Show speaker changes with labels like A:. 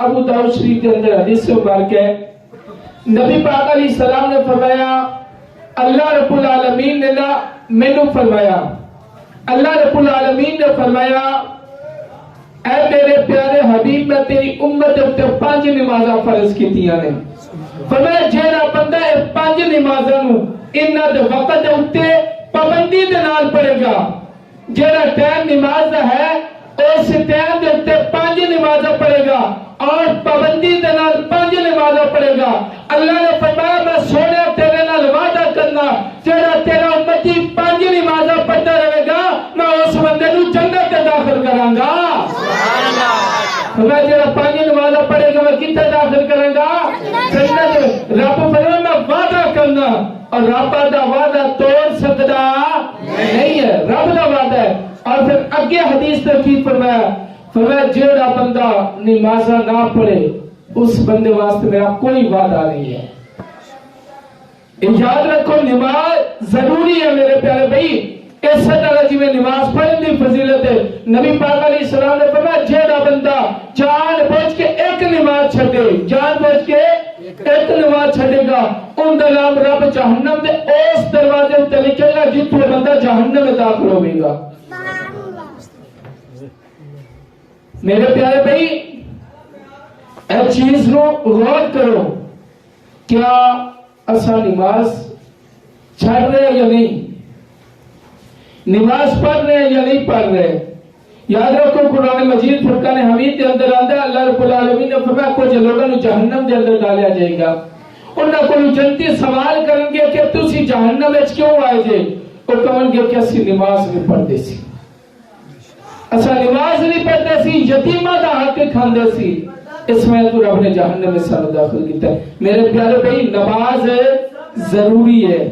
A: ابو داؤد شریف کے اندر حدیث مبارک ہے، نبی پاک علیہ السلام نے فرمایا، اللہ رب العالمین نے مینوں فرمایا، اللہ رب العالمین نے فرمایا، اے میرے پیارے حبیب میں تیری امت تے 5 نمازاں فرض کیتیاں نے۔ فرمایا جیڑا بندہ اے 5 نمازاں نو انہاں دے وقت دے اوتے پابندی دے نال پڑھے گا، جیڑا ٹائم نماز دا ہے اس ٹائم دے اوتے 5 نمازاں پڑھے گا اور پابندی دے نال 5 نمازاں پڑھے گا، اللہ نے فرمایا میں سونے تیرے نال وعدہ کرنا، جیڑا تیرا امتی 5 نمازاں پڑھتا رہے گا میں اس بندے نو جنت تے داخل کراں گا۔ میں جیڑا 5 نمازاں پڑھے گا میں کتے داخل کراں گا؟ جنت۔ رب فرمایا میں وعدہ کرنا، اور رب دا وعدہ توڑ سکتا نہیں ہے، رب دا وعدہ ہے۔ اور پھر اگے حدیث ترکیب فرمایا، فرمایا جیڑا بندہ نمازاں نہ پڑھے اس بندے واسطے میرا کوئی وعدہ نہیں ہے۔ یاد رکھو نماز ضروری ہے میرے پیارے بھائی، اس طرح جی میں نماز پڑھنے دی فضیلت ہے۔ نبی پاک علیہ السلام نے فرمایا جیڑا بندہ جان بوجھ کے ایک نماز چھڈے، جان بوجھ کے ایک نماز چھڈے گا، ان دا نام رب جہنم دے اس دروازے تے لکھے گا جتھوں بندہ جہنم میں داخل ہوے گا۔ میرے پیارے بھائی ایک چیز نو غور کرو، کیا اسا نماز چھڑ رہے یا نہیں؟ نماز پڑھ رہے ہیں یا نہیں پڑھ رہے؟ یاد رکھو قرآن مجید فرقان حمید کے اندر آتا ہے، اللہ رب العالمین نے فرمایا کچھ لوگوں نے جہنم کے اندر ڈالیا جائے گا، انہاں کو جنتی سوال کریں گے کہ تسی جہنم وچ کیوں آئے جے؟ وہ کہیں گے کہ اسی نماز نہیں پڑھتے سی، اسا نماز نہیں پڑھتے سی، یتیماں دا حق کھاندے سی، اس میں تو رب نے جہنم میں سانو داخل کیتا ہے۔ میرے پیارے بھائی نماز ضروری ہے۔